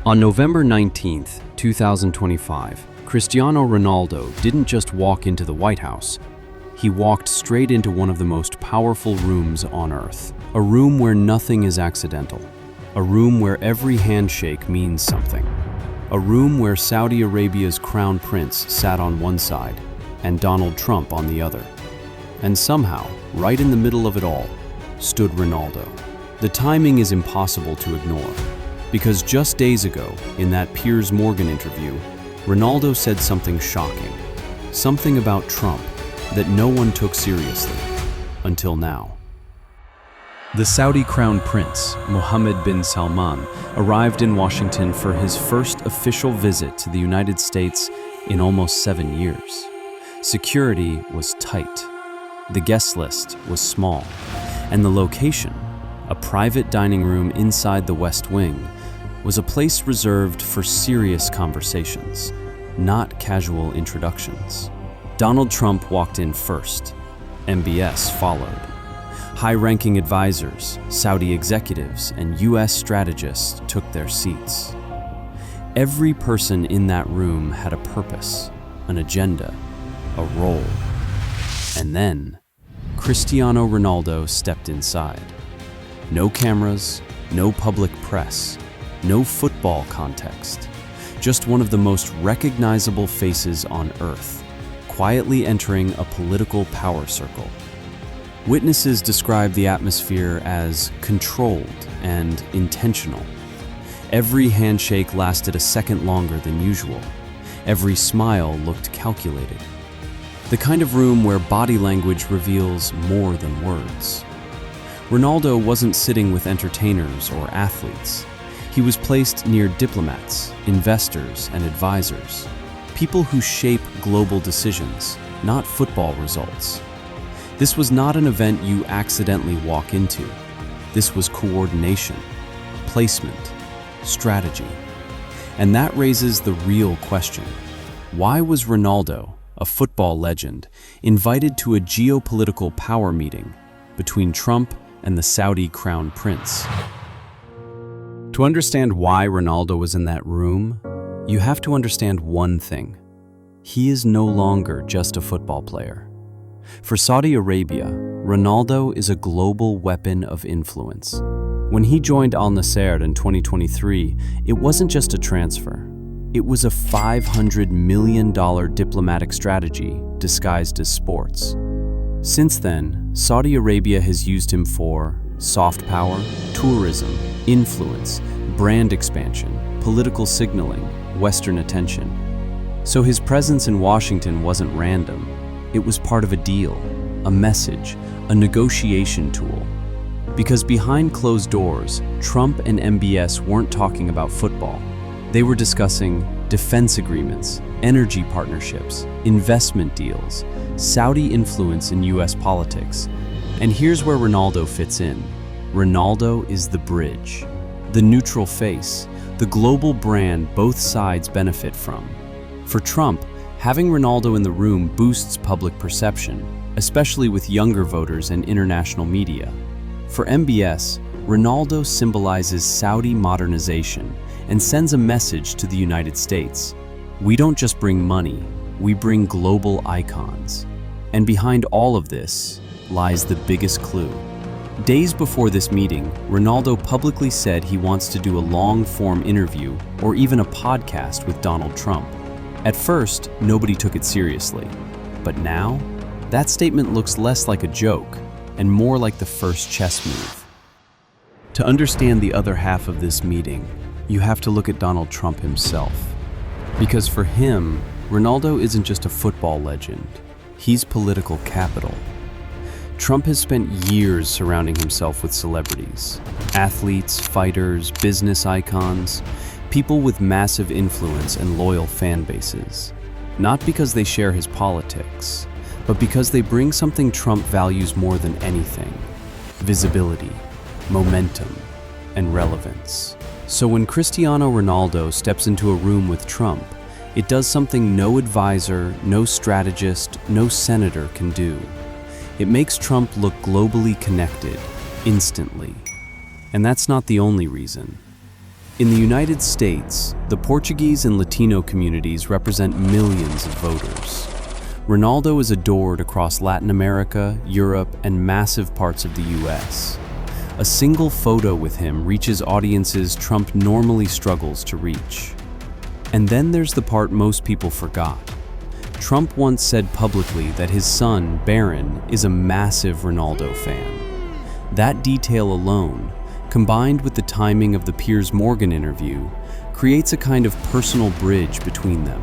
On November 19th, 2025, Cristiano Ronaldo didn't just walk into the White House. He walked straight into one of the most powerful rooms on Earth. A room where nothing is accidental. A room where every handshake means something. A room where Saudi Arabia's crown prince sat on one side and Donald Trump on the other. And somehow, right in the middle of it all, stood Ronaldo. The timing is impossible to ignore, because just days ago, in that Piers Morgan interview, Ronaldo said something shocking, something about Trump that no one took seriously, until now. The Saudi Crown Prince, Mohammed bin Salman, arrived in Washington for his first official visit to the United States in almost 7 years. Security was tight. The guest list was small, and the location, a private dining room inside the West Wing, was a place reserved for serious conversations, not casual introductions. Donald Trump walked in first. MBS followed. High-ranking advisors, Saudi executives, and U.S. strategists took their seats. Every person in that room had a purpose, an agenda, a role. And then, Cristiano Ronaldo stepped inside. No cameras, no public press, no football context. Just one of the most recognizable faces on Earth, quietly entering a political power circle. Witnesses describe the atmosphere as controlled and intentional. Every handshake lasted a second longer than usual. Every smile looked calculated. The kind of room where body language reveals more than words. Ronaldo wasn't sitting with entertainers or athletes. He was placed near diplomats, investors, and advisors. People who shape global decisions, not football results. This was not an event you accidentally walk into. This was coordination, placement, strategy. And that raises the real question. Why was Ronaldo, a football legend, invited to a geopolitical power meeting between Trump and the Saudi crown prince? To understand why Ronaldo was in that room, you have to understand one thing. He is no longer just a football player. For Saudi Arabia, Ronaldo is a global weapon of influence. When he joined Al Nassr in 2023, it wasn't just a transfer. It was a $500 million diplomatic strategy disguised as sports. Since then, Saudi Arabia has used him for soft power, tourism, influence, brand expansion, political signaling, Western attention. So his presence in Washington wasn't random. It was part of a deal, a message, a negotiation tool. Because behind closed doors, Trump and MBS weren't talking about football. They were discussing defense agreements, energy partnerships, investment deals, Saudi influence in US politics. And here's where Ronaldo fits in. Ronaldo is the bridge, the neutral face, the global brand both sides benefit from. For Trump, having Ronaldo in the room boosts public perception, especially with younger voters and international media. For MBS, Ronaldo symbolizes Saudi modernization and sends a message to the United States. We don't just bring money, we bring global icons. And behind all of this lies the biggest clue. Days before this meeting, Ronaldo publicly said he wants to do a long-form interview or even a podcast with Donald Trump. At first, nobody took it seriously. But now, that statement looks less like a joke and more like the first chess move. To understand the other half of this meeting, you have to look at Donald Trump himself. Because for him, Ronaldo isn't just a football legend, he's political capital. Trump has spent years surrounding himself with celebrities, athletes, fighters, business icons, people with massive influence and loyal fan bases. Not because they share his politics, but because they bring something Trump values more than anything: visibility, momentum, and relevance. So when Cristiano Ronaldo steps into a room with Trump, it does something no advisor, no strategist, no senator can do. It makes Trump look globally connected, instantly. And that's not the only reason. In the United States, the Portuguese and Latino communities represent millions of voters. Ronaldo is adored across Latin America, Europe, and massive parts of the US. A single photo with him reaches audiences Trump normally struggles to reach. And then there's the part most people forgot. Trump once said publicly that his son, Barron, is a massive Ronaldo fan. That detail alone, combined with the timing of the Piers Morgan interview, creates a kind of personal bridge between them.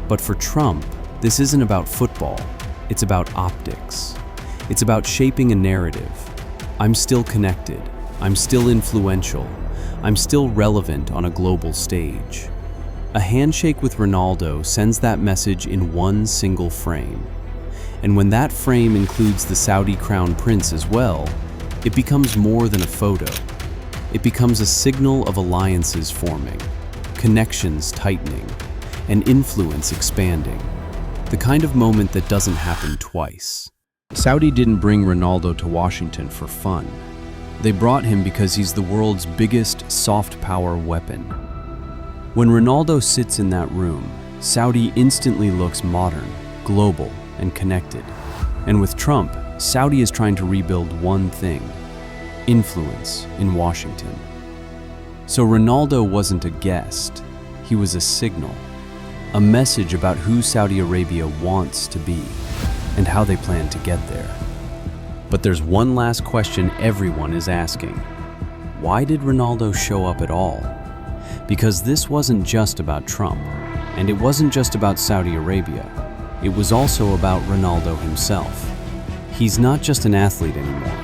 But for Trump, this isn't about football, it's about optics. It's about shaping a narrative. I'm still connected, I'm still influential, I'm still relevant on a global stage. A handshake with Ronaldo sends that message in one single frame. And when that frame includes the Saudi crown prince as well, it becomes more than a photo. It becomes a signal of alliances forming, connections tightening, and influence expanding. The kind of moment that doesn't happen twice. Saudi didn't bring Ronaldo to Washington for fun. They brought him because he's the world's biggest soft power weapon. When Ronaldo sits in that room, Saudi instantly looks modern, global, and connected. And with Trump, Saudi is trying to rebuild one thing: influence in Washington. So Ronaldo wasn't a guest, he was a signal, a message about who Saudi Arabia wants to be and how they plan to get there. But there's one last question everyone is asking. Why did Ronaldo show up at all? Because this wasn't just about Trump, and it wasn't just about Saudi Arabia. It was also about Ronaldo himself. He's not just an athlete anymore.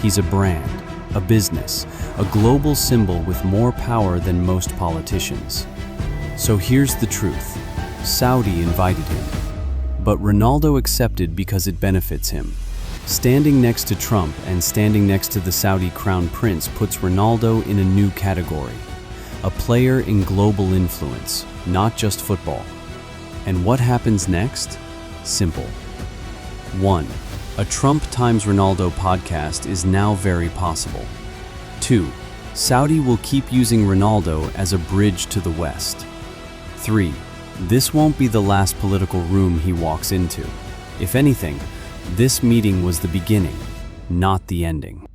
He's a brand, a business, a global symbol with more power than most politicians. So here's the truth. Saudi invited him, but Ronaldo accepted because it benefits him. Standing next to Trump and standing next to the Saudi crown prince puts Ronaldo in a new category. A player in global influence, not just football. And what happens next? Simple. 1. A Trump times Ronaldo podcast is now very possible. 2. Saudi will keep using Ronaldo as a bridge to the West. 3. This won't be the last political room he walks into. If anything, this meeting was the beginning, not the ending.